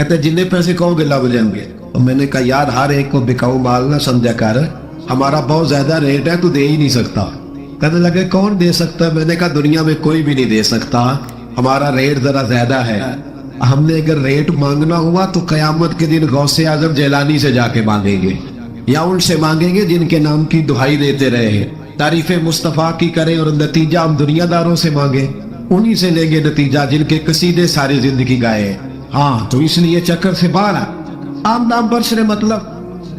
کہتے جتنے پیسے کہو گے لگ جائیں گے. تو میں نے کہا یار ہر ایک کو بکاؤ مال نہ سمجھا کر, ہمارا بہت زیادہ ریٹ ہے تو دے ہی نہیں سکتا. کہنے لگے کون دے سکتا ہے؟ میں نے کہا دنیا میں کوئی بھی نہیں دے سکتا, ہمارا ریٹ ذرا زیادہ ہے. ہم نے اگر ریٹ مانگنا ہوا تو قیامت کے دن غوث اعظم جیلانی سے جا کے مانگیں گے, یا ان سے مانگیں گے جن کے نام کی دہائی دیتے رہے ہیں, تعریف مصطفیٰ کی کریں اور نتیجہ ہم دنیا داروں سے مانگیں, انہی سے لیں گے نتیجہ جن کے قصیدے ساری زندگی گائے. ہاں تو اس لیے چکر سے باہر عام نام پر سے مطلب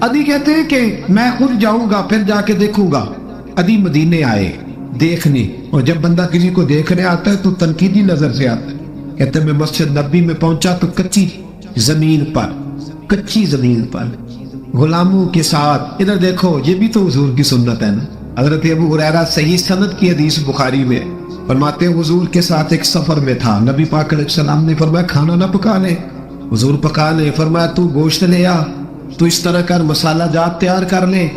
ادی کہتے ہیں کہ میں خود جاؤں گا پھر جا کے دیکھوں گا. ادی مدینے آئے دیکھنے, اور جب بندہ کسی کو دیکھنے آتا ہے تو تنقیدی نظر سے آتا ہے. کہتے ہیں میں مسجد نبی میں پہنچا تو کچی زمین پر غلاموں کے ساتھ, ادھر دیکھو یہ بھی تو حضور کی سنت ہے نا. حضرت ابو ہریرہ صحیح سند کی حدیث بخاری میں فرماتے ہیں حضور کے ساتھ ایک سفر میں تھا, نبی پاک علیہ السلام نے فرمایا کھانا نہ پکا لے, حضور پکا لے. فرمایا تو گوشت لے آ, تو اس طرح کر مسالہ جات تیار کر لے,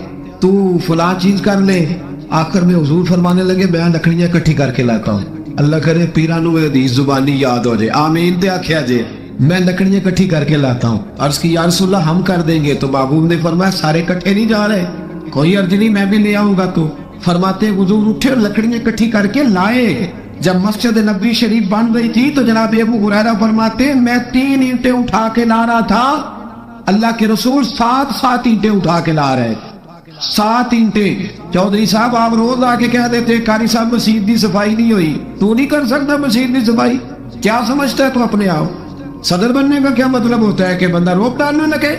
تو فلاں چیز کر لے. آخر میں حضور فرمانے لگے میں لکڑیاں اکٹھی کر کے لاتا ہوں. اللہ کرے پیرانو حدیث زبانی یاد ہو جائے, آمین تے آکھیا جے. میں لکڑیاں اکٹھی کر کے لاتا ہوں. عرض کی یا رسول اللہ ہم کر دیں گے. تو محبوب نے فرمایا سارے کٹھے نہیں جا رہے, کوئی عرض نہیں میں بھی لے آؤں گا. تو فرماتے حضور اٹھے اور لکڑیاں اکٹھی کر کے لائے. جب مسجد نبی شریف بن رہی تھی تو جناب ابو ہریرہ فرماتے میں 3 اینٹیں اٹھا کے لا رہا تھا, اللہ کے رسول 7 اینٹیں اٹھا کے لا رہے. 7 اینٹیں. چودھری صاحب آپ روز آ کے کہہ دیتے قاری صاحب مسجد کی صفائی نہیں ہوئی, تو نہیں کر سکتا مسجد کی صفائی؟ کیا سمجھتا ہے تو اپنے آپ؟ صدر بننے کا کیا مطلب ہوتا ہے کہ بندہ روک ڈالنے لگے؟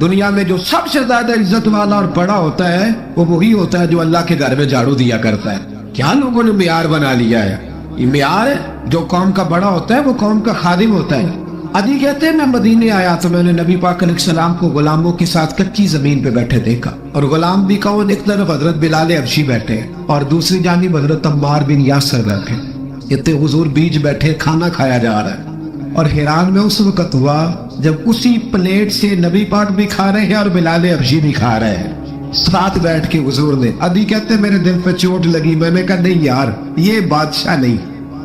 دنیا میں جو سب سے زیادہ عزت والا اور بڑا ہوتا ہے وہ وہی ہوتا ہے جو اللہ کے گھر میں جھاڑو دیا کرتا ہے. کیا لوگوں نے معیار بنا لیا ہے؟ یہ معیار ہے, جو قوم کا بڑا ہوتا ہے وہ قوم کا خادم ہوتا ہے. ادی کہتے ہیں میں مدینے آیا تو میں نے نبی پاک علیہ السلام کو غلاموں کے ساتھ کچی زمین پہ بیٹھے دیکھا, اور غلام بھی کون, ایک طرف حضرت بلال حبشی بیٹھے اور دوسری جانب حضرت عمار بن یاسر بیٹھے. اتنے حضور بیچ بیٹھے کھانا کھایا جا رہا ہے. اور حیران میں اس وقت ہوا جب اسی پلیٹ سے نبی پاک بھی کھا رہے ہیں اور بلال حبشی بھی کھا رہے ہیں ساتھ بیٹھ کے حضور نے. ادی کہتے میرے دل پہ چوٹ لگی, میں نے کہا نہیں یار یہ بادشاہ نہیں,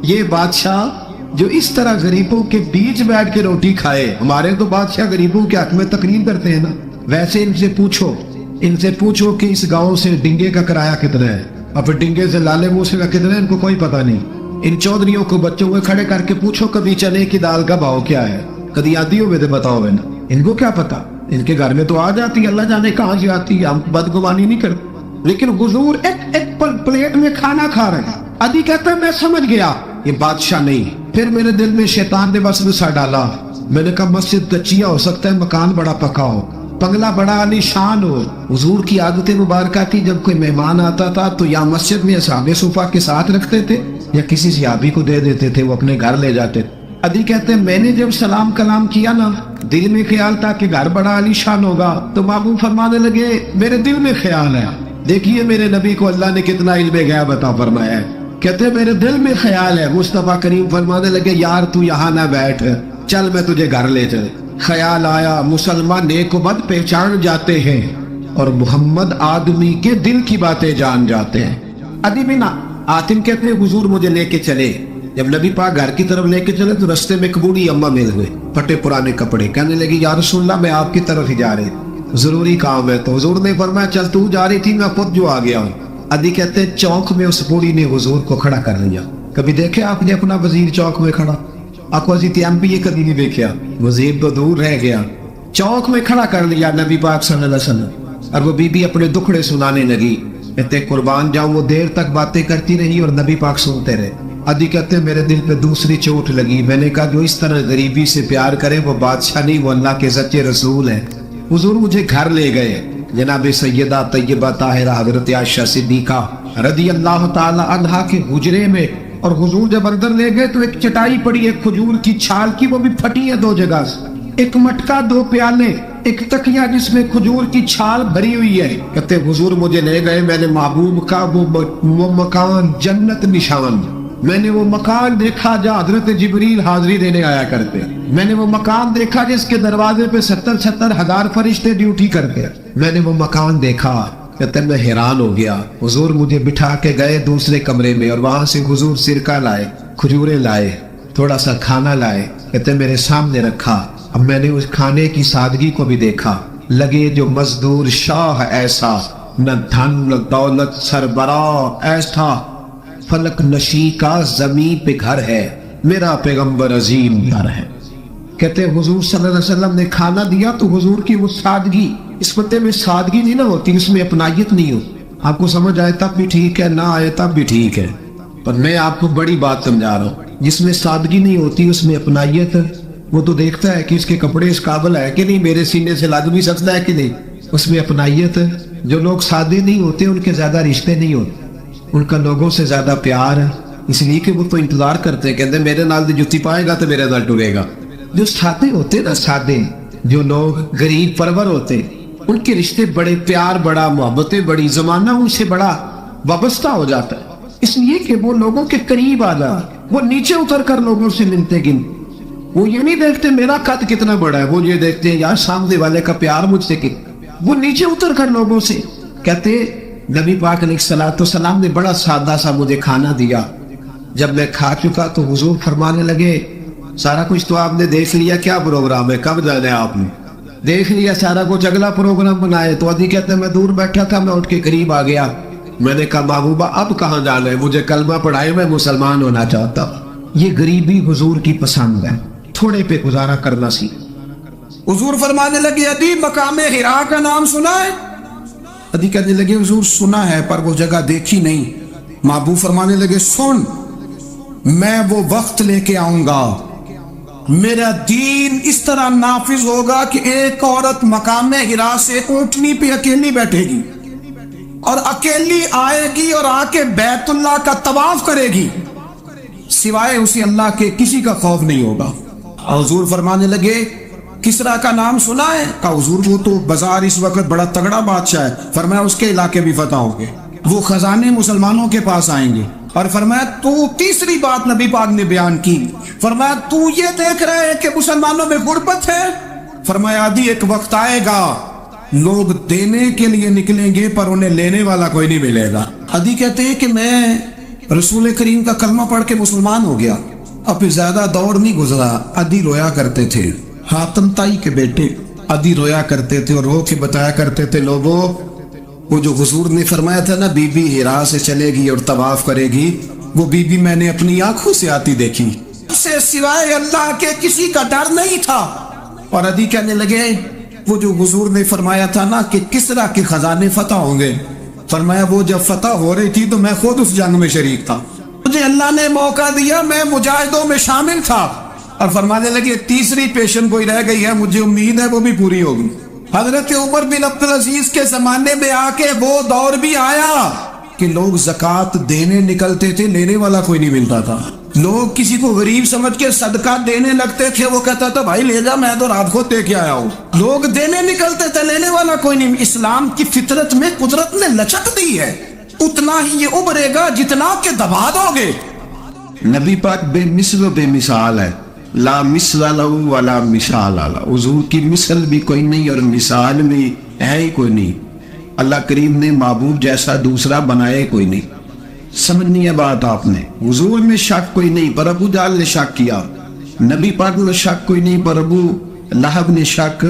یہ بادشاہ جو اس طرح غریبوں کے بیچ بیٹھ کے روٹی کھائے. ہمارے تو بادشاہ غریبوں کے حق میں تقریر کرتے ہیں نا, ویسے ان سے پوچھو کہ اس گاؤں سے ڈنگے کا کرایہ کتنا ہے, اور پھر ڈنگے سے لالے موسے کا کتنا ہے, ان کو کوئی پتہ نہیں. ان چودھریوں کو بچوں کو کھڑے کر کے پوچھو کبھی چنے کی دال کا بھاؤ کیا ہے, کبھی آدھی ہوئے تو بتاؤ نا, ان کو کیا پتا, ان کے گھر میں تو آ جاتی, اللہ جانے کہاں سے آتی, ہم بدگمانی نہیں کرتے. لیکن حضور ایک پلیٹ میں کھانا کھا رہے ہیں. ادی کہتا ہے میں سمجھ گیا یہ بادشاہ نہیں. پھر میرے دل میں شیطان نے وسوسہ ڈالا. میں نے کہا مسجد کچیا ہو سکتا ہے, مکان بڑا پکا ہو, بنگلہ بڑا عالی شان ہو. حضور کی عادت مبارکہ تھی جب کوئی مہمان آتا تھا تو یا مسجد میں اصحاب صفا کے ساتھ رکھتے تھے یا کسی صحابی کو دے دیتے تھے, وہ اپنے گھر لے جاتے. ادی کہتے ہیں میں نے جب سلام کلام کیا نا, دل میں خیال تھا کہ گھر بڑا عالی شان ہوگا, تو محبوب فرمانے لگے میرے دل میں خیال ہے. دیکھیے میرے نبی کو اللہ نے کتنا علم غیب عطا فرمایا ہے. کہتے ہیں میرے دل میں خیال ہے. مصطفیٰ کریم فرمانے لگے یار تو یہاں نہ بیٹھ, چل میں تجھے گھر لے چلے. خیال آیا مسلمان نیک و بد پہچان جاتے ہیں اور محمد آدمی کے دل کی باتیں جان جاتے ہیں. ادی بنا آتم کہتے ہیں حضور مجھے لے کے چلے. جب نبی پاک گھر کی طرف لے کے چلے تو رستے میں ایک بوڑھی اماں مل ہوئے, پھٹے پرانے کپڑے. کہنے لگی یا رسول اللہ میں آپ کی طرف ہی جا رہی, ضروری کام ہے. تو حضور نے فرمایا چل تو جا رہی تھی, میں خود جو آ گیا ہوں. ادی کہتے ہیں چوک میں اس بوڑھی نے حضور کو کھڑا کر لیا. کبھی دیکھے آپ نے اپنا وزیر چوک میں کھڑا؟ آپ کو یہ کبھی نہیں دیکھا, وزیر تو دور رہ گیا. چوک میں کھڑا کر لیا نبی پاک صلی اللہ علیہ وسلم, اور وہ بی بی اپنے دکھڑے سنانے لگی. کہتے قربان جاؤں وہ دیر تک باتیں کرتی رہی اور نبی پاک سنتے رہے. ادی کہتے ہیں میرے دل پہ دوسری چوٹ لگی. میں نے کہا جو اس طرح غریبی سے پیار کرے وہ بادشاہ نہیں, وہ اللہ کے سچے رسول ہیں. حضور مجھے گھر لے گئے. جناب سیدہ طیبہ طاہرہ حضرت عائشہ صدیقہ رضی اللہ تعالی عنہا کے حجرے میں, اور حضور جب اندر لے گئے تو ایک چٹائی پڑی ہے کھجور کی چھال کی, وہ بھی پھٹی ہے 2 جگہ سے, ایک مٹکا 2 پیالے, ایک تکیہ جس میں کھجور کی چھال بھری ہوئی ہے. کہتے حضور مجھے لے گئے, میں نے محبوب کا وہ مکان جنت نشان, میں نے وہ مکان دیکھا جہاں حضرت جبریل حاضری دینے آیا کرتے. میں نے وہ مکان دیکھا جس کے دروازے پہ 70 ہزار فرشتے ڈیوٹی کرتے. میں نے وہ مکان دیکھا. کہتے میں حیران ہو گیا. حضور مجھے بٹھا کے گئے دوسرے کمرے میں, اور وہاں سے حضور سرکہ لائے, کھجورے لائے, تھوڑا سا کھانا لائے. کہتے میرے سامنے رکھا. اب میں نے اس کھانے کی سادگی کو بھی دیکھا. لگے جو مزدور شاہ ایسا, نہ دھن نہ دولت سربراہ ایسا, فلک نشی کا زمین پہ گھر ہے, میرا پیغمبر عظیم گھر ہے. کہتے ہیں حضور صلی اللہ علیہ وسلم نے کھانا دیا تو حضور کی وہ سادگی, اس بندے میں سادگی نہیں نہ ہوتی, اس میں اپنائیت نہیں ہوتی. آپ کو سمجھ آئے تب بھی ٹھیک ہے, نہ آئے تب بھی ٹھیک ہے, پر میں آپ کو بڑی بات سمجھا رہا ہوں. جس میں سادگی نہیں ہوتی اس میں اپنائیت, وہ تو دیکھتا ہے کہ اس کے کپڑے اس قابل ہے کہ نہیں, میرے سینے سے لگ بھی سکتا ہے کہ نہیں, اس میں اپنائیت. جو لوگ سادے نہیں ہوتے ان کے زیادہ رشتے نہیں ہوتے, ان کا لوگوں سے زیادہ پیار ہے, اس لیے کہ وہ تو انتظار کرتے ہیں, کہتے ہیں میرے نال دی جتی پائے گا تو میرے نال ٹرے گا. جو سادے ہوتے نا, سادے جو لوگ غریب پرور ہوتے, ان کے رشتے بڑے پیار, بڑا محبتیں بڑی, زمانہ ان سے بڑا وابستہ ہو جاتا ہے, اس لیے کہ وہ لوگوں کے قریب آ جاتا ہے. وہ نیچے اتر کر لوگوں سے ملتے گن, وہ یہ نہیں دیکھتے میرا قد کتنا بڑا ہے, وہ یہ دیکھتے ہیں یار سامنے والے کا پیار مجھ سے کتنا. وہ نیچے اتر کر لوگوں سے کہتے, نبی پاک علیہ الصلوۃ والسلام نے بڑا سادہ سا مجھے کھانا دیا. جب میں کھا چکا تو حضور فرمانے لگے, سارا کچھ تو آپ نے دیکھ لیا, کیا پروگرام ہے, کب جانا ہے آپ نے, دیکھ لیا سارا کچھ, اگلا پروگرام بنائے. تو ادھی کہتے ہیں میں دور بیٹھا تھا, میں اٹھ کے قریب آ گیا, میں نے کہا محبوبہ اب کہاں جانا ہے, مجھے کلمہ پڑھائے, میں مسلمان ہونا چاہتا ہوں. یہ غریبی حضور کی پسند ہے, تھوڑے پہ گزارا کرنا سی. حضور فرمانے لگے, ادی مقام حرا کا نام سنا ہے؟ ادی کہنے لگے حضور سنا ہے پر وہ جگہ دیکھی نہیں. محبوب فرمانے لگے, سن میں وہ وقت لے کے آؤں گا, میرا دین اس طرح نافذ ہوگا کہ ایک عورت مقام حرا سے اونٹنی پہ اکیلی بیٹھے گی اور اکیلی آئے گی اور آ کے بیت اللہ کا طواف کرے گی, سوائے اسی اللہ کے کسی کا خوف نہیں ہوگا. حضور فرمانے لگے, کسرا کا نام سنا ہے؟ کہا حضور وہ تو بازار اس وقت بڑا تگڑا بادشاہ ہے. فرمایا اس کے علاقے بھی فتح ہوں گے, وہ خزانے مسلمانوں کے پاس آئیں گے. اور فرمایا تو تیسری بات نبی پاک نے بیان کی, فرمایا تو یہ دیکھ رہے ہیں کہ مسلمانوں میں غربت ہے؟ فرمایا آدھی ایک وقت آئے گا لوگ دینے کے لیے نکلیں گے پر انہیں لینے والا کوئی نہیں ملے گا. ادی کہتے ہیں کہ میں رسول کریم کا کلمہ پڑھ کے مسلمان ہو گیا, اب زیادہ دور نہیں گزرا. ادی رویا کرتے تھے, حاتم تائی کے بیٹے ادی رویا کرتے تھے اور رو کے بتایا کرتے تھے, لوگوں وہ جو حضور نے فرمایا تھا نا بی بی ہرا سے چلے گی اور طواف کرے گی, وہ بی بی میں نے اپنی آنکھوں سے آتی دیکھی, اسے سوائے اللہ کے کسی کا ڈر نہیں تھا. اور ادی کہنے لگے, وہ جو حضور نے فرمایا تھا نا کہ کسرا کے خزانے فتح ہوں گے, فرمایا وہ جب فتح ہو رہی تھی تو میں خود اس جنگ میں شریک تھا, مجھے اللہ نے موقع دیا, میں مجاہدوں میں شامل تھا. اور فرمانے لگے تیسری پیشن کوئی رہ گئی ہے, مجھے امید ہے وہ بھی پوری ہوگی. حضرت عمر بن عبدالعزیز کے زمانے میں آ کے وہ دور بھی آیا کہ لوگ زکوٰۃ دینے نکلتے تھے, لینے والا کوئی نہیں ملتا تھا. لوگ کسی کو غریب سمجھ کے صدقہ دینے لگتے تھے, وہ کہتا تھا بھائی لے جا, میں تو رات کو دے کے آیا ہوں. لوگ دینے نکلتے تھے, لینے والا کوئی نہیں. اسلام کی فطرت میں قدرت نے لچک دی ہے, اتنا ہی یہ ابھرے گا جتنا کہ دبا دو گے. نبی پاک بے مثل و بے مثال ہے, لا مثل لہ ولا مثال لہ. حضور کی مثل بھی کوئی نہیں اور مثال بھی ہے ہی کوئی نہیں. اللہ کریم نے معبود جیسا دوسرا بنائے کوئی نہیں. سمجھنی ہے بات آپ نے, حضور میں شک کوئی نہیں پر ابو جہل نے شک کیا, نبی پاک میں شک کوئی نہیں پر ابو لہب نے شک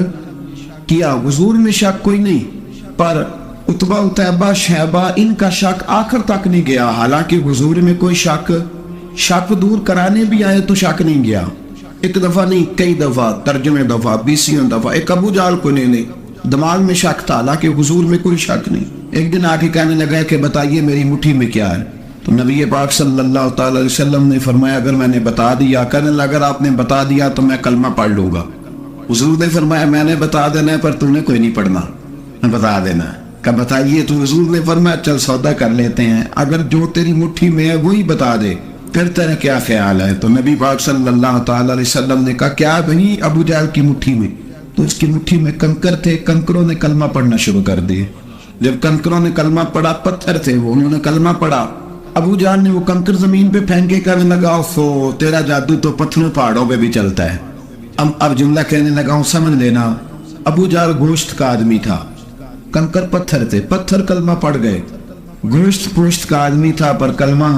کیا, حضور میں شک کوئی نہیں پر عتبہ عتیبہ شیبہ ان کا شک آخر تک نہیں گیا. حالانکہ حضور میں کوئی شک دور کرانے بھی آئے تو شک نہیں گیا. ایک دفعہ نہیں, کئی دفعہ, ترجمے دفعہ, 20 دفعہ. ایک ابو جہل کو نہیں, دماغ میں شک تھا, حالانکہ حضور میں کوئی شک نہیں. ایک دن آ کے کہنے لگا کہ بتائیے میری مٹھی میں کیا ہے, تو نبی پاک صلی اللہ تعالی علیہ وسلم نے فرمایا اگر میں نے بتا دیا, کہنے لگا اگر آپ نے بتا دیا تو میں کلمہ پڑھ لوں گا. حضور نے فرمایا میں نے بتا دینا ہے پر تم نے کوئی نہیں پڑھنا, میں بتا دینا ہے. کہ بتائیے, تو حضور نے فرمایا چل سودا کر لیتے ہیں, اگر جو تیری مٹھی میں ہے وہی بتا دے, پھر تیرا کیا خیال ہے؟ تو نبی پاک صلی اللہ تعالی علیہ وسلم نے کہا کیا بھئی ابو جہل کی مٹھی میں؟ تو اس کی مٹھی میں کنکر تھے, کنکروں نے کلمہ پڑھنا شروع کر دیے. جب کنکروں نے کلمہ پڑھا, پتھر تھے وہ, انہوں نے کلمہ پڑھا. ابو جہل نے وہ کنکر زمین پہ پھینک کے کہنے لگا اوفو تیرا جادو تو پتھروں پہاڑوں پہ بھی چلتا ہے. اب جملہ کہنے لگا ہوں سمجھ لینا, ابو جہل گوشت کا آدمی تھا, کنکر پتھر تھے, پتھر کلمہ پڑھ گئے. گوشت پوشت کا آدمی تھا پر کلمہ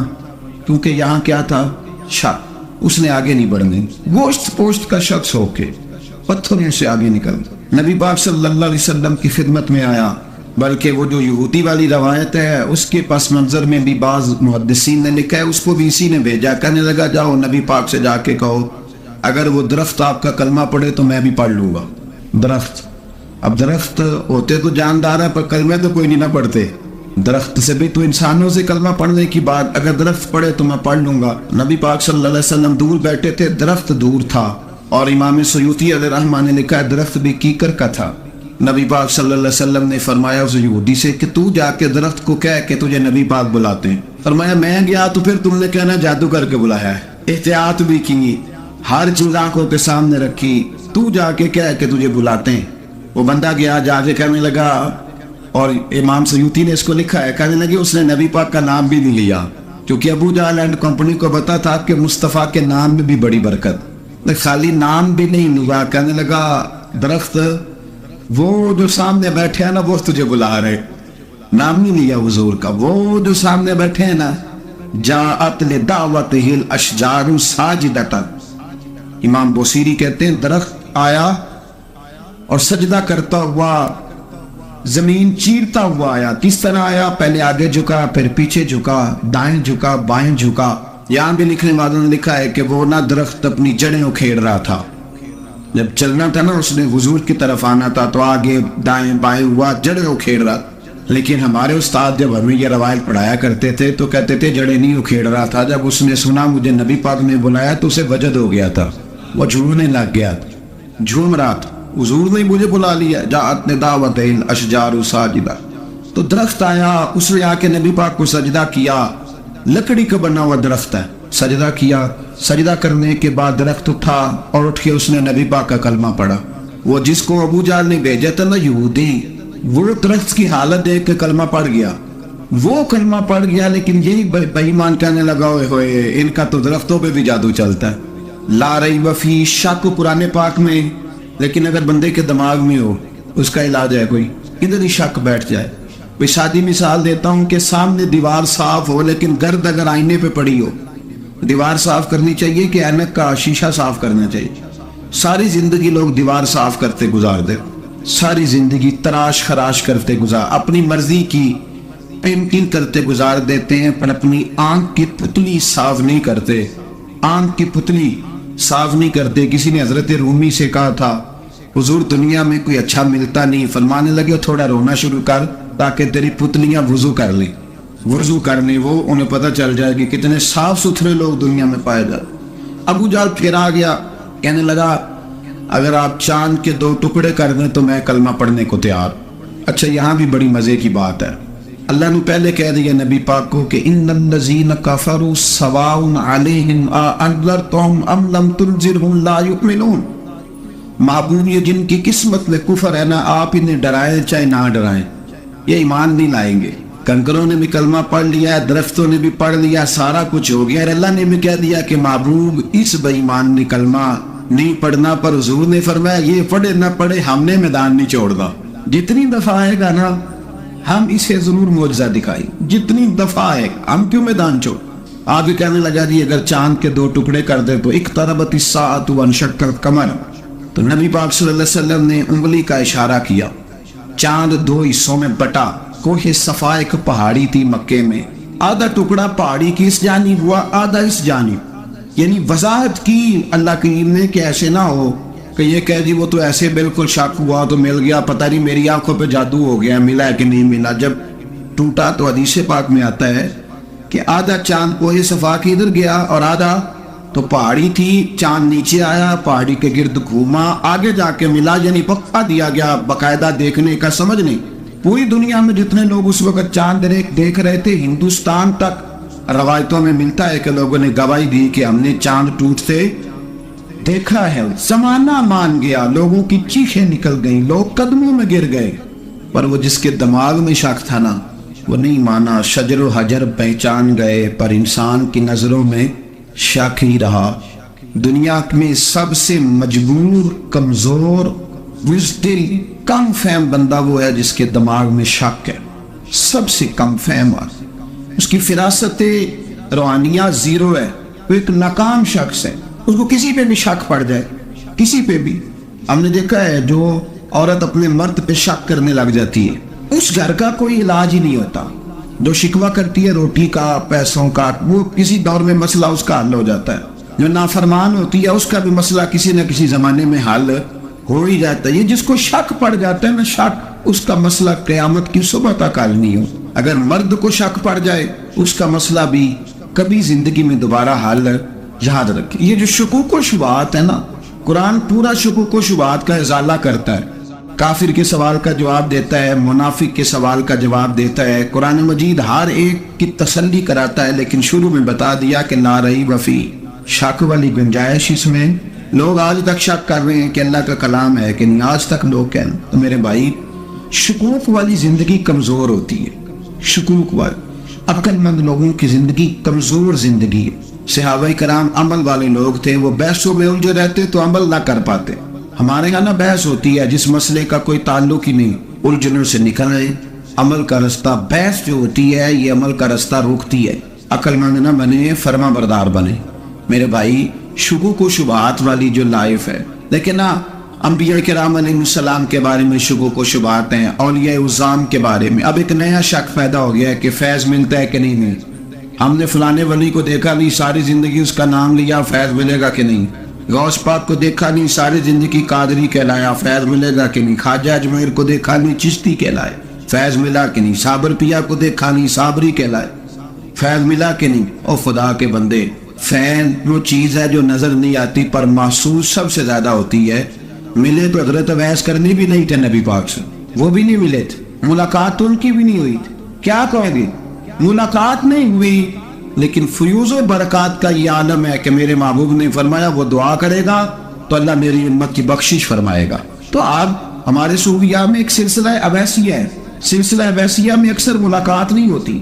کیونکہ یہاں کیا تھا, شک, اس نے آگے نہیں بڑھنے. گوشت پوشت کا شخص ہو کے پتھروں سے آگے نکل نبی پاک صلی اللہ علیہ وسلم کی خدمت میں آیا. بلکہ وہ جو یہودی والی روایت ہے اس کے پس منظر میں بھی بعض محدثین نے لکھا ہے, اس کو بھی اسی نے بھیجا. کہنے لگا جاؤ نبی پاک سے جا کے کہو اگر وہ درخت آپ کا کلمہ پڑھے تو میں بھی پڑھ لوں گا. درخت, اب درخت ہوتے تو جاندار ہے پر کلمہ تو کوئی نہیں نہ پڑھتے. درخت سے بھی تو انسانوں سے کلمہ پڑھنے کی بات, اگر درخت پڑھے تو میں پڑھ لوں گا. نبی پاک صلی اللہ علیہ وسلم دور بیٹھے تھے, درخت دور تھا, اور امام سیوطی علیہ رحمہ نے لکھا ہے درخت بھی کیکر کا تھا. نبی پاک صلی اللہ علیہ وسلم نے فرمایا اس یہودی سے کہ تو جا کے درخت کو کہہ کہ تجھے نبی پاک بلاتے ہیں. فرمایا میں گیا تو پھر تم نے کہنا جادو کر کے بلایا ہے. احتیاط بھی کی, ہر چیز آنکھوں کے سامنے رکھی, تو جا کے کہہ کہ تجھے بلاتے ہیں. وہ بندہ گیا, جا کے کہنے لگا, اور امام سیوطی نے اس کو لکھا ہے, کہنے لگے اس نے نبی پاک کا نام بھی نہیں لیا, کیونکہ ابو جہل اینڈ کمپنی کو پتا تھا کہ مصطفیٰ کے نام میں بھی بڑی برکت. خالی نام بھی نہیں لیا, کہنے لگا درخت وہ جو سامنے بیٹھے ہیں نا وہ تجھے بلا رہے. نام نہیں لیا حضور کا, وہ جو سامنے بیٹھے ہیں نا جاءت لدعوتہ الاشجار ساجدۃ. امام بوصیری کہتے ہیں درخت آیا اور سجدہ کرتا ہوا, زمین چیرتا ہوا آیا. کس طرح آیا؟ پہلے آگے جھکا, پھر پیچھے جھکا, دائیں جھکا, بائیں جھکا. یہاں بھی لکھنے والوں نے لکھا ہے کہ وہ نہ درخت اپنی جڑیں اکھیڑ رہا تھا, جب چلنا تھا نا اس نے حضور کی طرف آنا تھا تو آگے دائیں بائیں ہوا, جڑیں اکھیڑ رہا. لیکن ہمارے استاد جب ہمیں یہ روایت پڑھایا کرتے تھے تو کہتے تھے جڑیں نہیں اکھیڑ رہا تھا. جب اس نے سنا مجھے نبی پاک نے بلایا تو اسے وجد ہو گیا تھا, وہ جھومنے لگ گیا, جھوم رہا تھا. حضور نے مجھے بلا لیا, جاءت لدعوتہ الاشجار ساجدۃ. تو درخت آیا, اس نے آ کے نبی پاک کو سجدہ کیا. لکڑی کا بنا ہوا درخت ہے, سجدہ کیا. سجدہ کرنے کے بعد درخت اٹھا اور اٹھ کے اس نے نبی پاک کا کلمہ پڑھا. وہ جس کو ابو جہل نے بھیجا تھا نا یہودی, وہ درخت کی حالت دیکھ کے کلمہ پڑھ گیا. وہ کلمہ پڑھ گیا, لیکن یہی بے ایمان کہنے لگا ہوئے ہوئے ان کا تو درختوں پہ بھی جادو چلتا ہے. لا ریب فیہ, شک قرآن پاک میں, لیکن اگر بندے کے دماغ میں ہو اس کا علاج ہے کوئی, ادھر ہی شک بیٹھ جائے. کوئی سادی مثال دیتا ہوں کہ سامنے دیوار صاف ہو لیکن گرد اگر آئینے پہ پڑی ہو, دیوار صاف کرنی چاہیے کہ اینک کا شیشہ صاف کرنا چاہیے؟ ساری زندگی لوگ دیوار صاف کرتے گزار دے, ساری زندگی تراش خراش کرتے گزار, اپنی مرضی کی پینٹنگ کرتے گزار دیتے ہیں, پر اپنی آنکھ کی پتلی صاف نہیں کرتے. آنکھ کی پتلی صاف نہیں کرتے. کسی نے حضرت رومی سے کہا تھا حضور دنیا میں کوئی اچھا ملتا نہیں, فرمانے لگے تھوڑا رونا شروع کر تاکہ تیری پتلیاں وضو کر لیں. وضو کرنے وہ انہیں پتہ چل جائے کہ کتنے صاف ستھرے لوگ دنیا میں پائے جاتے. ابو جہل پھر آ گیا, کہنے لگا اگر آپ چاند کے 2 ٹکڑے کر دیں تو میں کلمہ پڑھنے کو تیار. اچھا یہاں بھی بڑی مزے کی بات ہے, اللہ نے پہلے کہہ دیا نبی پاک کو کہ ان الذین کفروا سواء علیہم انذرتہم ام لم تنذرہم لا یؤمنون. معبود یہ جن کی قسمت میں کفر ہے نا, آپ انہیں ڈرائیں چاہے نہ ڈرائیں, یہ ایمان نہیں لائیں گے. کنکروں نے بھی کلمہ پڑھ لیا, درختوں نے بھی پڑھ لیا, سارا کچھ ہو گیا, اور اللہ نے بھی کہہ دیا کہ محبوب اس بے ایمان نے کلمہ نہیں پڑھنا. پر حضور نے فرمایا یہ پڑھے نہ پڑھے ہم نے میدان نہیں چھوڑنا. جتنی دفعہ آئے گا نا ہم اسے ضرور معجزہ دکھائی, جتنی دفعہ آئے گا ہم کیوں میدان چھوڑ. آگے کہنے لگا جی اگر چاند کے 2 ٹکڑے کر دے تو اقتربت الساعۃ وانشق القمر. تو نبی پاک صلی اللہ علیہ وسلم نے انگلی کا اشارہ کیا, چاند 2 حصوں میں بٹا. کوہ صفا ایک پہاڑی تھی مکے میں, آدھا ٹکڑا پہاڑی کی اس جانب ہوا, آدھا اس جانب. یعنی وضاحت کی اللہ کریم نے کہ ایسے نہ ہو کہ یہ کہہ جی وہ تو ایسے بالکل شک ہوا تو مل گیا, پتہ نہیں میری آنکھوں پہ جادو ہو گیا, ملا ہے کہ نہیں ملا. جب ٹوٹا تو حدیث پاک میں آتا ہے کہ آدھا چاند کوہ صفا کی ادھر گیا اور آدھا تو پہاڑی تھی, چاند نیچے آیا, پہاڑی کے گرد گھوما, آگے جا کے ملا. یعنی پکا دیا گیا باقاعدہ دیکھنے کا, سمجھ نہیں. پوری دنیا میں جتنے لوگ اس وقت چاند دیکھ رہے تھے, ہندوستان تک روایتوں میں ملتا ہے کہ لوگوں نے گواہی دی کہ ہم نے چاند ٹوٹتے دیکھا ہے. زمانہ مان گیا, لوگوں کی چیخیں نکل گئیں, لوگ قدموں میں گر گئے. پر وہ جس کے دماغ میں شک تھا نا وہ نہیں مانا. شجر و حجر پہچان گئے پر انسان کی نظروں میں شک ہی رہا. دنیا میں سب سے مجبور, کمزور, بزدل, کم فہم بندہ وہ ہے جس کے دماغ میں شک ہے. سب سے کم فہم, اس کی فراست روحانیہ زیرو ہے, وہ ایک ناکام شخص ہے. اس کو کسی پہ بھی شک پڑ جائے, کسی پہ بھی, ہم نے دیکھا ہے جو عورت اپنے مرد پہ شک کرنے لگ جاتی ہے اس گھر کا کوئی علاج ہی نہیں ہوتا. جو شکوہ کرتی ہے روٹی کا پیسوں کا وہ کسی دور میں مسئلہ اس کا حل ہو جاتا ہے. جو نافرمان ہوتی ہے اس کا بھی مسئلہ کسی نہ کسی زمانے میں حل ہو ہی جاتا ہے. یہ جس کو شک پڑ جاتا ہے نا شک اس کا مسئلہ قیامت کی صبح تک حل نہیں ہو. اگر مرد کو شک پڑ جائے اس کا مسئلہ بھی کبھی زندگی میں دوبارہ حل یاد رکھے. یہ جو شکوک و شبہات ہے نا قرآن پورا شکوک و شبہات کا ازالہ کرتا ہے. کافر کے سوال کا جواب دیتا ہے, منافق کے سوال کا جواب دیتا ہے. قرآن مجید ہر ایک کی تسلی کراتا ہے لیکن شروع میں بتا دیا کہ لا ریب فی, شک والی گنجائش اس میں. لوگ آج تک شک کر رہے ہیں کہ اللہ کا کلام ہے کہ نہیں, آج تک لوگ کہیں. تو میرے بھائی شکوک والی زندگی کمزور ہوتی ہے. شکوک والی عقل مند لوگوں کی زندگی کمزور زندگی ہے. صحابہ کرام عمل والے لوگ تھے, وہ بحثوں میں الجھے رہتے تو عمل نہ کر پاتے. ہمارے یہاں نا بحث ہوتی ہے جس مسئلے کا کوئی تعلق ہی نہیں, الجھنوں سے نکل رہے. عمل کا رستہ, بحث جو ہوتی ہے یہ عمل کا رستہ روکتی ہے. عقل مند نہ بنے, فرما بردار بنے. میرے بھائی شکوک و شبہات والی جو لائف ہے, لیکن نا انبیاء کرام علیہ السلام کے بارے میں شکوک و شبہات ہیں, اولیاء عظام کے بارے میں. اب ایک نیا شک پیدا ہو گیا ہے کہ فیض ملتا ہے کہ نہیں ملتا. ہم نے فلانے ولی کو دیکھا نہیں, ساری زندگی اس کا نام لیا, فیض ملے گا کہ نہیں. غوث پاک کو دیکھا نہیں, ساری زندگی قادری کہلایا, فیض ملے گا کہ نہیں. خواجہ اجمیر کو دیکھا نہیں, چشتی کہلائے, فیض ملا کہ نہیں. صابر پیا کو دیکھا نہیں, صابری کہلائے, فیض ملا کہ نہیں. او خدا کے بندے, فیض وہ چیز ہے جو نظر نہیں آتی پر محسوس سب سے زیادہ ہوتی ہے. ملے تو حضرت اویس کرنی بھی نہیں تھے نبی پاک سے, وہ بھی نہیں ملے تھے, ملاقات ان کی بھی نہیں ہوئی تھی. کیا کہیں گے, ملاقات نہیں ہوئی لیکن فیوز و برکات کا یہ عالم ہے کہ میرے محبوب نے فرمایا وہ دعا کرے گا تو اللہ میری امت کی بخشش فرمائے گا. تو آپ ہمارے صوفیاء میں ایک سلسلہ اویسیہ ہے. سلسلہ اویسیہ میں اکثر ملاقات نہیں ہوتی,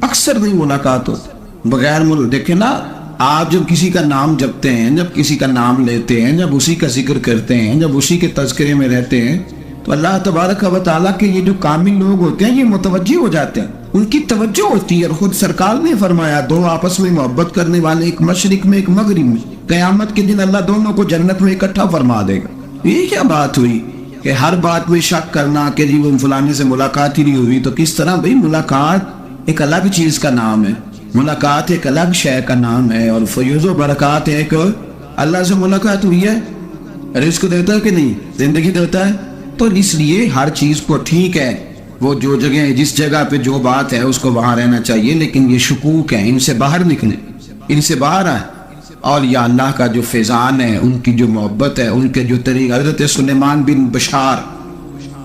اکثر نہیں ملاقات ہوتی بغیر دیکھیں نا, آپ جب کسی کا نام جپتے ہیں, جب کسی کا نام لیتے ہیں, جب اسی کا ذکر کرتے ہیں, جب اسی کے تذکرے میں رہتے ہیں تو اللہ تبارک و تعالیٰ کے یہ جو کامل لوگ ہوتے ہیں یہ متوجہ ہو جاتے ہیں, ان کی توجہ ہوتی ہے. اور خود سرکار نے فرمایا دو آپس میں محبت کرنے والے, ایک مشرق میں ایک مغرب میں, قیامت کے دن اللہ دونوں کو جنت میں اکٹھا فرما دے گا. یہ کیا بات ہوئی کہ ہر بات میں شک کرنا کہ جی وہ فلانے سے ملاقات ہی نہیں ہوئی. تو کس طرح بھائی, ملاقات ایک الگ چیز کا نام ہے, ملاقات ایک الگ شے کا نام ہے. اور فیوز و برکات ایک اللہ سے ملاقات ہوئی ہے, رزق دیتا ہے کہ نہیں, زندگی دیتا ہے. تو اس لیے ہر چیز کو ٹھیک ہے, وہ جو جگہ جس جگہ پہ جو بات ہے اس کو وہاں رہنا چاہیے, لیکن یہ شکوک ہے ان سے باہر نکلیں, ان سے باہر آئیں. اور یا اللہ کا جو فیضان ہے, ان کی جو محبت ہے, ان کے جو طریقہ. حضرت سلیمان بن بشار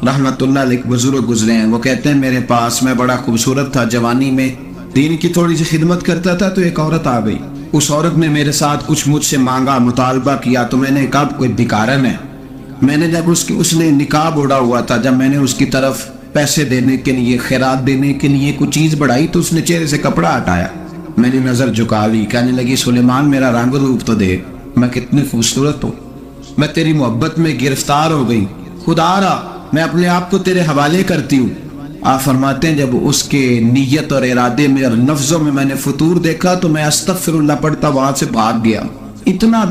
رحمت اللہ علیہ بزرگ گزرے ہیں, وہ کہتے ہیں میرے پاس میں بڑا خوبصورت تھا, جوانی میں دین کی تھوڑی سی خدمت کرتا تھا تو ایک عورت آ گئی. اس عورت نے میرے ساتھ کچھ مجھ سے مانگا, مطالبہ کیا, تو میں نے کہا کوئی بھکارن ہے. میں نے جب اس نے نقاب اڑا ہوا تھا, جب میں نے اس کی طرف پیسے دینے کے لیے, خیرات دینے کے لیے کوئی چیز بڑھائی تو اس نے چہرے سے کپڑا ہٹایا. میں نے نظر جھکا لی, کہنے لگی سلیمان میرا رنگ روپ تو دے, میں کتنی خوبصورت ہوں, میں تیری محبت میں گرفتار ہو گئی, خدا رہا میں اپنے آپ کو تیرے حوالے کرتی ہوں. آپ فرماتے ہیں جب اس کے نیت اور ارادے میں اور لفظوں میں نے فطور دیکھا تو میں استغفر اللہ پڑھتا وہاں سے بھاگ گیا. اتنا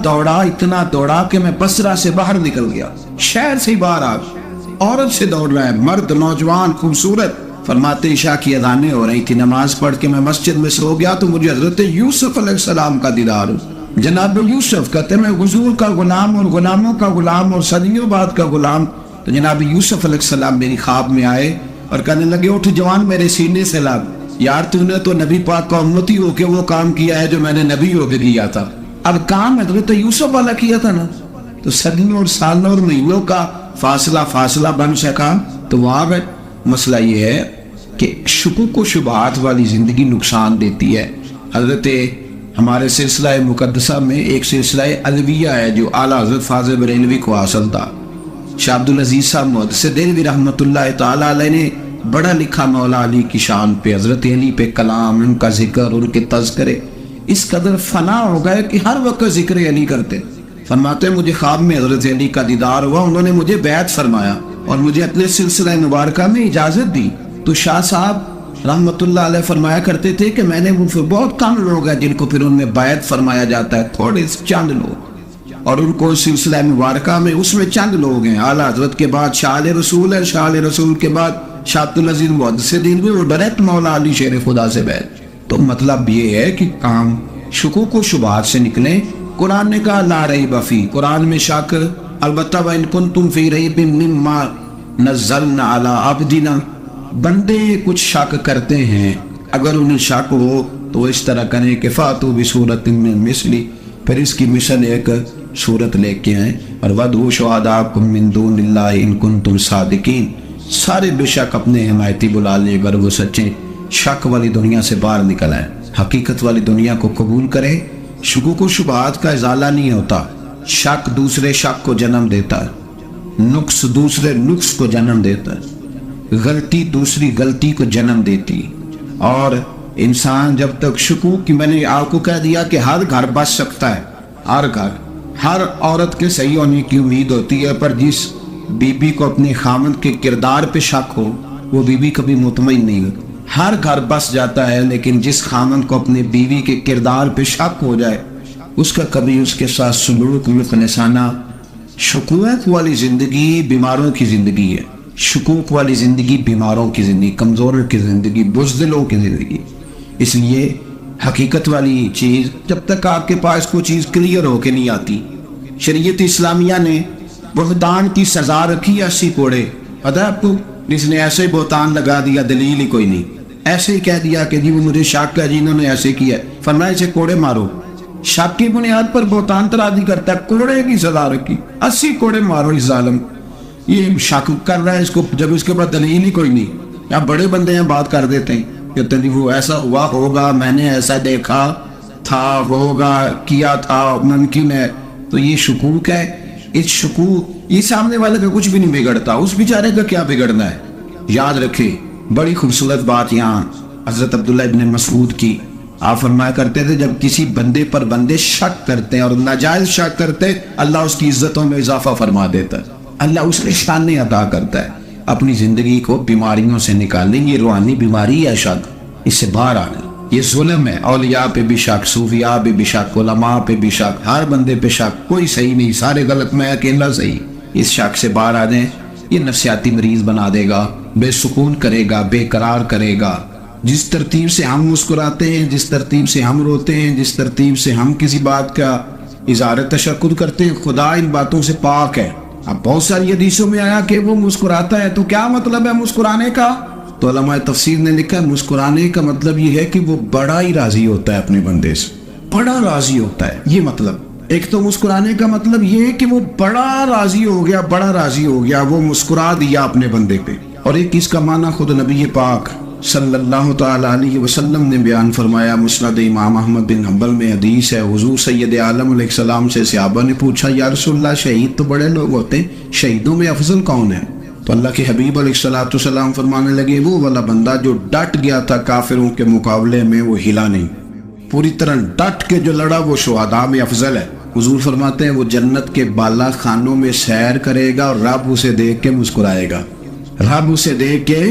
دوڑا کہ میں بصرہ سے باہر نکل گیا, شہر سے ہی باہر آ گیا. عورت سے دوڑ رہا ہے, مرد, نوجوان, خوبصورت. فرماتے عشاء کی اذانیں ہو رہی تھی, نماز پڑھ کے میں مسجد میں سو گیا تو مجھے حضرت یوسف علیہ السلام کا دیدار ہو. جناب یوسف کہتے ہیں میں حضور کا غلام اور غلاموں کا غلام اور صدیوں بعد کا غلام. تو جناب یوسف علیہ السلام میری خواب میں آئے اور کہنے لگے اٹھ جوان, میرے سینے سے لگ, یار تو نے تو نبی پاک کا امتی ہو کے وہ کام کیا ہے جو میں نے نبی ہو کے کیا تھا. اب کام حضرت یوسف والا کیا تھا نا, تو صدیوں اور سالوں اور مہینوں کا فاصلہ بن سکا. تو وہاں پہ مسئلہ یہ ہے کہ شکوک و شبہات والی زندگی نقصان دیتی ہے. حضرت ہمارے سلسلہ مقدسہ میں ایک سلسلہ علویہ ہے جو اعلیٰ حضرت فاضل بریلوی کو حاصل تھا. شاہ عبدالعزیز صاحب محدث دہلوی رحمۃ اللہ تعالیٰ علیہ نے بڑا لکھا مولا علی کی شان پہ, حضرت علی پہ کلام, ان کا ذکر, ان کے تذکرے اس قدر فنا ہو گئے کہ ہر وقت ذکر علی کرتے. فرماتے ہیں مجھے خواب میں حضرت علی کا دیدار ہوا, انہوں نے مجھے بیعت فرمایا اور مجھے اپنے سلسلہ مبارکہ میں اجازت دی. تو شاہ صاحب رحمت اللہ علیہ فرمایا کرتے تھے کہ میں نے وہ بہت کم لوگ ہیں جن کو پھر ان میں بیعت فرمایا جاتا ہے, تھوڑے چند لوگ, اور ان کو سلسلہ مبارکہ میں اس میں چند لوگ ہیں. اعلیٰ حضرت کے بعد شاہ رسول ہے, شاہ رسول کے بعد شاہ عبدالعزیز محدث دین بھی, وہ ڈائریکٹ مولا علی شیر خدا سے بیعت. تو مطلب یہ ہے کہ کام شکوک و شبہات سے نکلیں. قرآن نے کہا لا ریب فی, قرآن میں شک البتہ وَإِن كُنتُمْ فِي رَيْبٍ مِّمَّا نَزَّلْنَا عَلَىٰ عَبْدِنَا, بندے کچھ شک کرتے ہیں, اگر انہیں شک ہو تو اس طرح کریں کہ فَأْتُوا بِسُورَةٍ مِّن مِّثْلِهِ, پھر اس کی مثل ایک صورت لے کے آئیں, اور وَادْعُوا شُهَدَاءَكُم مِّن دُونِ اللَّهِ إِن كُنتُمْ صَادِقِينَ, سارے بے شک اپنے حمایتی بلا لیں اگر وہ سچے. شک والی دنیا سے باہر نکل آئے, حقیقت والی دنیا کو قبول کریں. شکوک و شبہات کا ازالہ نہیں ہوتا, شک دوسرے شک کو جنم دیتا ہے, نقص دوسرے نقص کو جنم دیتا ہے, غلطی دوسری غلطی کو جنم دیتی. اور انسان جب تک شکوک کی, میں نے آپ کو کہہ دیا کہ ہر گھر بس سکتا ہے, ہر گھر, ہر عورت کے صحیح ہونے کی امید ہوتی ہے, پر جس بی بی کو اپنے خامند کے کردار پہ شک ہو وہ بی بی کبھی مطمئن نہیں ہوتی. ہر گھر بس جاتا ہے, لیکن جس خامند کو اپنے بیوی کے کردار پہ شک ہو جائے اس کا کبھی اس کے ساتھ سلوک مخلصانہ. شکوک والی زندگی بیماروں کی زندگی ہے, شکوک والی زندگی بیماروں کی زندگی, کمزوروں کی زندگی, بزدلوں کی زندگی. اس لیے حقیقت والی چیز جب تک آپ کے پاس کوئی چیز کلیئر ہو کے نہیں آتی. شریعت اسلامیہ نے بہتان کی سزا رکھی 80 کوڑے. پتہ ہے آپ کو, جس نے ایسے بہتان لگا دیا دلیل ہی کوئی نہیں, ایسے ہی کہہ دیا کہ جی وہ مجھے شک ہے, جی انہوں نے ایسے کیا, فرمایا اسے کوڑے مارو. شک کی بنیاد پر بہتان ترازی کرتا ہے, کوڑے کی سزا رکھی, 80 کوڑے مارو اس ظالم. یہ شک کر رہا ہے اس کو جب اس کے بعد دلیل ہی کوئی نہیں. یا بڑے بندے ہیں بات کر دیتے ہیں کہ جی وہ ایسا ہوا ہوگا, میں نے ایسا دیکھا تھا, ہوگا, کیا تھا, ممکن ہے. تو یہ شکوک ہے. اس شکوک, یہ سامنے والے کا کچھ بھی نہیں بگڑتا, اس بیچارے کا کیا بگڑنا ہے. یاد رکھے بڑی خوبصورت بات یہاں حضرت عبداللہ ابن مسعود کی. آپ فرمایا کرتے تھے جب کسی بندے پر بندے شک کرتے ہیں اور ناجائز شک کرتے ہیں, اللہ اس کی عزتوں میں اضافہ فرما دیتا ہے, اللہ اس کے شان عطا کرتا ہے. اپنی زندگی کو بیماریوں سے نکالیں. یہ روحانی بیماری ہے شک, اس سے باہر آنا. یہ ظلم ہے. اولیاء پہ بھی شک, صوفیاء پہ بھی شک, علماء پہ بھی شک, ہر بندے پہ شک, کوئی صحیح نہیں, سارے غلط, میں اکیلا صحیح. اس شک سے باہر آ جائیں. یہ نفسیاتی مریض بنا دے گا, بے سکون کرے گا, بے قرار کرے گا. جس ترتیب سے ہم مسکراتے ہیں, جس ترتیب سے ہم روتے ہیں, جس ترتیب سے ہم کسی بات کا اظہار تشکر کرتے ہیں, خدا ان باتوں سے پاک ہے. اب بہت ساری حدیثوں میں آیا کہ وہ مسکراتا ہے, تو کیا مطلب ہے مسکرانے کا؟ تو علماء تفسیر نے لکھا مسکرانے کا مطلب یہ ہے کہ وہ بڑا ہی راضی ہوتا ہے اپنے بندے سے, بڑا راضی ہوتا ہے. یہ مطلب ایک تو مسکرانے کا مطلب یہ ہے کہ وہ بڑا راضی ہو گیا, بڑا راضی ہو گیا, وہ مسکرا دیا اپنے بندے پہ. اور ایک اس کا معنی خود نبی پاک صلی اللہ تعالی علیہ وسلم نے بیان فرمایا. مسند امام احمد بن حنبل میں حدیث ہے, حضور سید عالم علیہ السلام سے صحابہ نے پوچھا یا رسول اللہ شہید تو بڑے لوگ ہوتے ہیں, شہیدوں میں افضل کون ہے؟ تو اللہ کے حبیب علیہ السلام فرمانے لگے وہ والا بندہ جو ڈٹ گیا تھا کافروں کے مقابلے میں, وہ ہلا نہیں, پوری طرح ڈٹ کے جو لڑا وہ شہداء میں افضل ہے. حضور فرماتے ہیں وہ جنت کے بالا خانوں میں سیر کرے گا اور رب اسے دیکھ کے مسکرائے گا, رب اسے دیکھ کے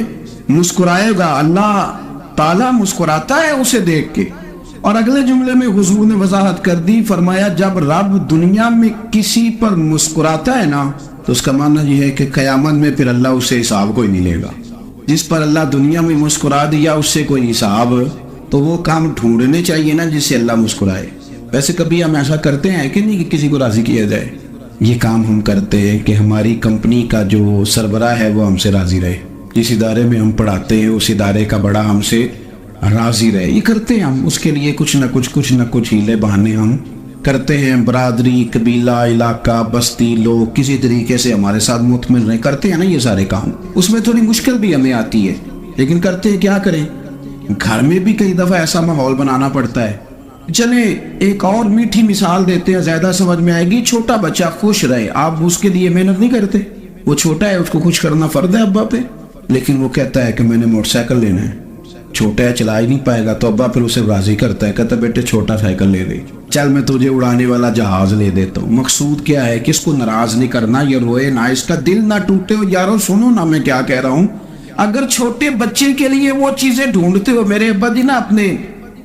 مسکرائے گا. اللہ تعالیٰ مسکراتا ہے اسے دیکھ کے. اور اگلے جملے میں حضور نے وضاحت کر دی, فرمایا جب رب دنیا میں کسی پر مسکراتا ہے نا تو اس کا معنی یہ ہے کہ قیامت میں پھر اللہ اس سے حساب کوئی نہیں لے گا. جس پر اللہ دنیا میں مسکرا دیا اس سے کوئی حساب, تو وہ کام ڈھونڈنے چاہیے نا جس سے اللہ مسکرائے. ویسے کبھی ہم ایسا کرتے ہیں کہ نہیں کہ کسی کو راضی کیا جائے؟ یہ کام ہم کرتے ہیں کہ ہماری کمپنی کا جو سربراہ ہے وہ ہم سے راضی رہے, جس ادارے میں ہم پڑھاتے ہیں اس ادارے کا بڑا ہم سے راضی رہے. یہ کرتے ہیں ہم, اس کے لیے کچھ نہ کچھ ہیلے بہانے ہم کرتے ہیں. برادری, قبیلہ, علاقہ, بستی, لوگ کسی طریقے سے ہمارے ساتھ مطمئن رہے, کرتے ہیں نا یہ سارے کام. اس میں تھوڑی مشکل بھی ہمیں آتی ہے, لیکن کرتے ہیں. کیا کریں, گھر میں بھی کئی دفعہ ایسا ماحول بنانا پڑتا ہے. چلیں ایک اور میٹھی مثال دیتے ہیں, زیادہ سمجھ میں آئے گی. چھوٹا بچہ خوش رہے, آپ اس کے لیے محنت نہیں کرتے. وہ چھوٹا ہے, اس کو خوش کرنا فرض ہے ابا پہ, لیکن وہ کہتا ہے کہ میں نے موٹر سائیکل لینا ہے. چھوٹا ہے, چلا ہی نہیں پائے گا, تو ابا پھر اسے راضی کرتا ہے, کہتا ہے بیٹے چھوٹا سائیکل لے دے, چل میں تجھے اڑانے والا جہاز لے دیتا ہوں. مقصود کیا ہے کہ اس کو ناراض نہیں کرنا, یہ روئے نہ, اس کا دل نہ ٹوٹے. یارو سنو نا میں کیا کہہ رہا ہوں. اگر چھوٹے بچے کے لیے وہ چیزیں ڈھونڈتے ہو, میرے ابا جی نا اپنے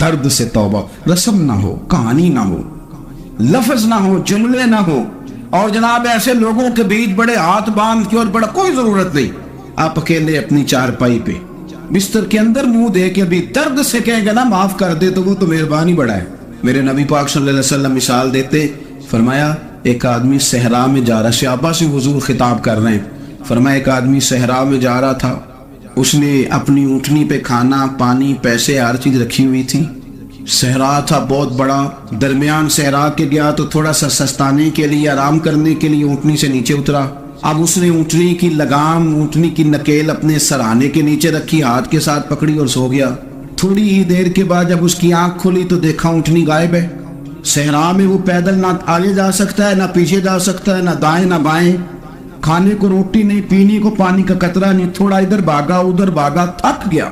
درد سے توبہ. رسم نہ ہو, کہانی نہ ہو, لفظ نہ ہو, جملے نہ ہو, اور جناب ایسے لوگوں کے بیچ بڑے ہاتھ باندھ کے اور بڑا کوئی ضرورت نہیں. آپ اکیلے اپنی چارپائی پہ بستر کے اندر منہ دے کے بھی درد سے کہے گا نا معاف کر دے تو وہ تو مہربانی بڑا ہے. میرے نبی پاک صلی اللہ علیہ وسلم مثال دیتے, فرمایا ایک آدمی صحرا میں جا رہا, صحابہ سے حضور خطاب کر رہے ہیں, فرمایا ایک آدمی صحرا میں جا رہا تھا, اس نے اپنی اونٹنی پہ کھانا پانی پیسے ہر چیز رکھی ہوئی تھی. صحرا تھا بہت بڑا, درمیان صحرا کے گیا تو تھوڑا سا سستانے کے لیے آرام کرنے کے لیے اونٹنی سے نیچے اترا. اب اس نے اونٹنی کی لگام, اونٹنی کی نکیل اپنے سرانے کے نیچے رکھی, ہاتھ کے ساتھ پکڑی اور سو گیا. تھوڑی ہی دیر کے بعد جب اس کی آنکھ کھلی تو دیکھا اونٹنی غائب ہے. صحرا میں وہ پیدل نہ آگے جا سکتا ہے, نہ پیچھے جا سکتا ہے, نہ دائیں نہ بائیں, کھانے کو روٹی نہیں, پینے کو پانی کا قطرہ نہیں, تھوڑا ادھر بھاگا ادھر بھاگا, تھک گیا.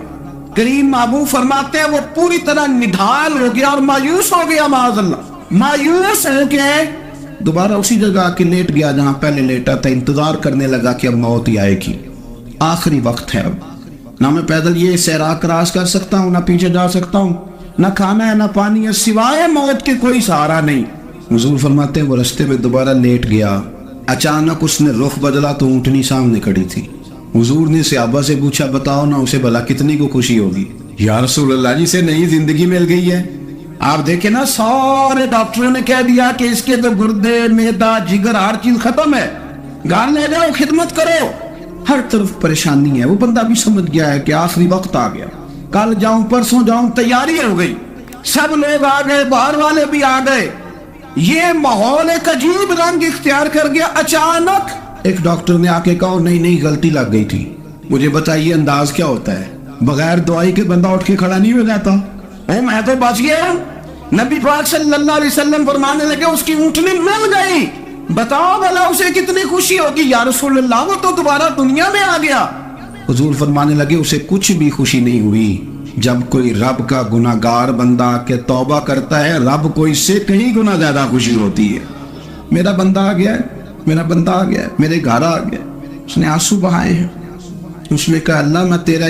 کریم محبوب فرماتے ہیں وہ پوری طرح نڈھال ہو گیا اور مایوس ہو گیا, معاذ اللہ, مایوس ہو کے دوبارہ اسی جگہ آ کے لیٹ گیا جہاں پہلے لیٹا تھا. انتظار کرنے لگا کہ اب موت ہی آئے گی, آخری وقت ہے, اب نہ میں پیدل یہ صحرا کراس کر سکتا ہوں, نہ پیچھے جا سکتا ہوں, نہ کھانا ہے نہ پانی ہے, سوائے موت کے کوئی سہارا نہیں. حضور فرماتے ہیں وہ رستے میں دوبارہ لیٹ گیا. اچانک اس نے رخ بدلا تو اونٹنی سامنے کھڑی تھی. حضور نے صحابہ سے پوچھا بتاؤ نا اسے بھلا کتنی کو خوشی ہوگی. یا رسول اللہ جی سے نئی زندگی مل گئی ہے. آپ دیکھیں نا سارے ڈاکٹروں نے کہہ دیا کہ اس کے تو گردے معدہ جگر ہر چیز ختم ہے, گھر لے جاؤ خدمت کرو, ہر طرف پریشانی ہے. وہ بندہ بھی سمجھ گیا ہے کہ آخری وقت آ گیا, کل جاؤں پرسوں جاؤں, تیاری ہو گئی, سب لوگ آ گئے, باہر والے بھی آ گئے. یہ ماحول ایک عجیب رنگ اختیار کر گیا. اچانک ایک ڈاکٹر نے آ کے کہا نہیں غلطی لگ گئی تھی, مجھے بتائیے انداز کیا ہوتا ہے, بغیر دوائی کے بندہ اٹھ کے کھڑا نہیں ہو جاتا. میں تو بچ گیا. نبی پاک صلی اللہ علیہ وسلم فرمانے لگے اس کی اونٹنی مل گئی, بتاؤ بھلا اسے کتنی خوشی ہوگی. یا رسول اللہ وہ تو دوبارہ دنیا میں آ گیا. حضور فرمانے لگے اسے کچھ بھی خوشی نہیں ہوئی. جب کوئی رب کا گناہگار بندہ کہ توبہ کرتا ہے, رب کو اس سے کہیں گنا زیادہ خوشی ہوتی ہے. میرا بندہ آ گیا, میرا بندہ آ گیا, میرے گھر آ گیا. اس نے آنسو بہائے ہیں. اس نے کہا اللہ میں تیرا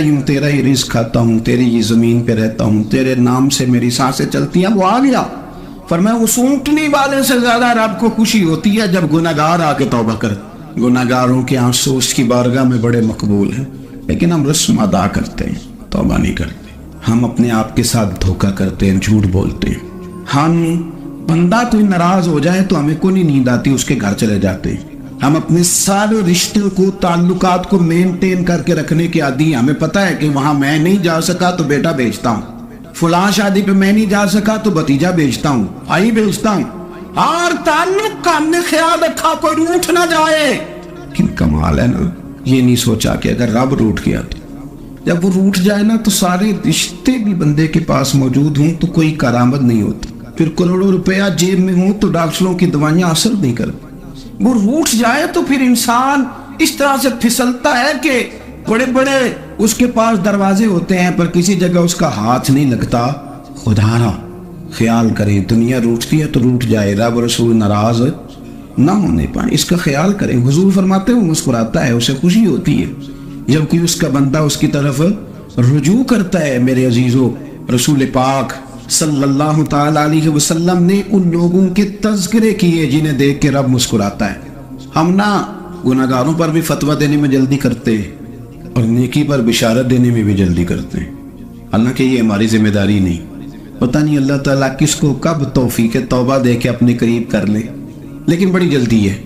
ہی رزق کھاتا ہوں, تیری ہی زمین پہ رہتا ہوں, تیرے نام سے میری سانسیں چلتی ہیں. وہ آ گیا. فرمایا اس اونٹنی والے سے زیادہ رب کو خوشی ہوتی ہے جب گناہگار آ کے توبہ کر. گناہگاروں کے آنسو اس کی بارگاہ میں بڑے مقبول ہیں, لیکن ہم رسم ادا کرتے ہیں, توبہ نہیں کرتے. ہم اپنے آپ کے ساتھ دھوکہ کرتے ہیں, جھوٹ بولتے ہیں. ہم بندہ کوئی ناراض ہو جائے تو ہمیں کو نہیں نیند آتی, اس کے گھر چلے جاتے ہیں. ہم اپنے سارے رشتوں کو تعلقات کو مینٹین کر کے رکھنے کے عادی ہیں. ہمیں پتہ ہے کہ وہاں میں نہیں جا سکا تو بیٹا بھیجتا ہوں, فلاں شادی پہ میں نہیں جا سکا تو بھتیجا بھیجتا ہوں, بھائی بھیجتا ہوں. اور تعلق کا ہم نے خیال رکھا کوئی روٹھ نہ جائے. لیکن کمال ہے نا, یہ نہیں سوچا کہ اگر رب روٹھ گیا تو جب وہ روٹھ جائے نا تو سارے رشتے بھی بندے کے پاس موجود ہوں تو کوئی کارآمد نہیں ہوتی. پھر کروڑوں روپیہ جیب میں ہوں تو ڈاکٹروں کی دوائیاں اثر نہیں کرتی. وہ روٹھ جائے تو پھر انسان اس طرح سے پھسلتا ہے کہ بڑے بڑے اس کے پاس دروازے ہوتے ہیں پر کسی جگہ اس کا ہاتھ نہیں لگتا. خدا را خیال کریں, دنیا روٹتی ہے تو روٹ جائے, رب رسول ناراض نہ ہونے پائیں, اس کا خیال کریں. حضور فرماتے ہیں وہ مسکراتا ہے, اسے خوشی ہوتی ہے جب کوئی اس کا بندہ اس کی طرف رجوع کرتا ہے. میرے عزیزو, رسول پاک صلی اللہ تعالی علیہ وسلم نے ان لوگوں کے تذکرے کیے جنہیں دیکھ کے رب مسکراتا ہے. ہم نہ گناہگاروں پر بھی فتویٰ دینے میں جلدی کرتے اور نیکی پر بشارت دینے میں بھی جلدی کرتے ہیں, حالانکہ یہ ہماری ذمہ داری نہیں. پتہ نہیں اللہ تعالیٰ کس کو کب توفیق توبہ دے کے اپنے قریب کر لے, لیکن بڑی جلدی ہے,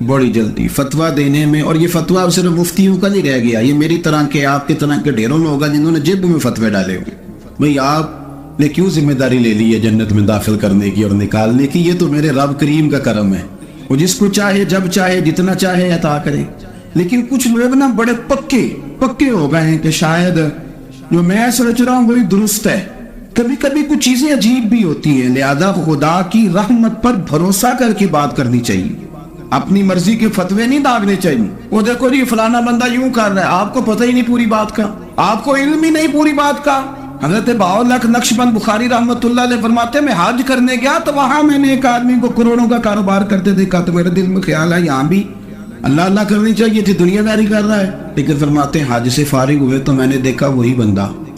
بڑی جلدی فتویٰ دینے میں. اور یہ فتویٰ صرف مفتیوں کا نہیں رہ گیا, یہ میری طرح کے آپ کی طرح کے ڈھیروں لوگ ہیں جنہوں نے جیب میں فتوے ڈالے ہوئے. بھئی آپ نے کیوں ذمہ داری لے لی ہے جنت میں داخل کرنے کی اور نکالنے کی؟ یہ تو میرے رب کریم کا کرم ہے, وہ جس کو چاہے جب چاہے جتنا چاہے عطا کرے. لیکن کچھ لوگ نا بڑے پکے ہو گئے ہیں کہ شاید جو میں سوچ رہا ہوں وہی درست ہے. کبھی کبھی کچھ چیزیں عجیب بھی ہوتی ہیں, لہذا خدا کی رحمت پر بھروسہ کر کے بات کرنی چاہیے, اپنی مرضی کے فتوے نہیں داغنے چاہیے. وہ دیکھو جی فلانا بندہ یوں کر رہا ہے, آپ کو پتہ ہی نہیں پوری بات کا, آپ کو علم ہی نہیں پوری بات کا. حضرت باولک نقشبند بخاری رحمت اللہ علیہ فرماتے ہیں میں حج کرنے گیا تو وہاں میں نے ایک آدمی کو کروڑوں کا کاروبار کرتے دیکھا تو میرے دل میں خیال ہے یہاں بھی اللہ اللہ کرنی چاہیے تھی, دنیا داری کر رہا ہے. لیکن فرماتے ہیں حج سے فارغ ہوئے تو میں نے دیکھا وہی بندہ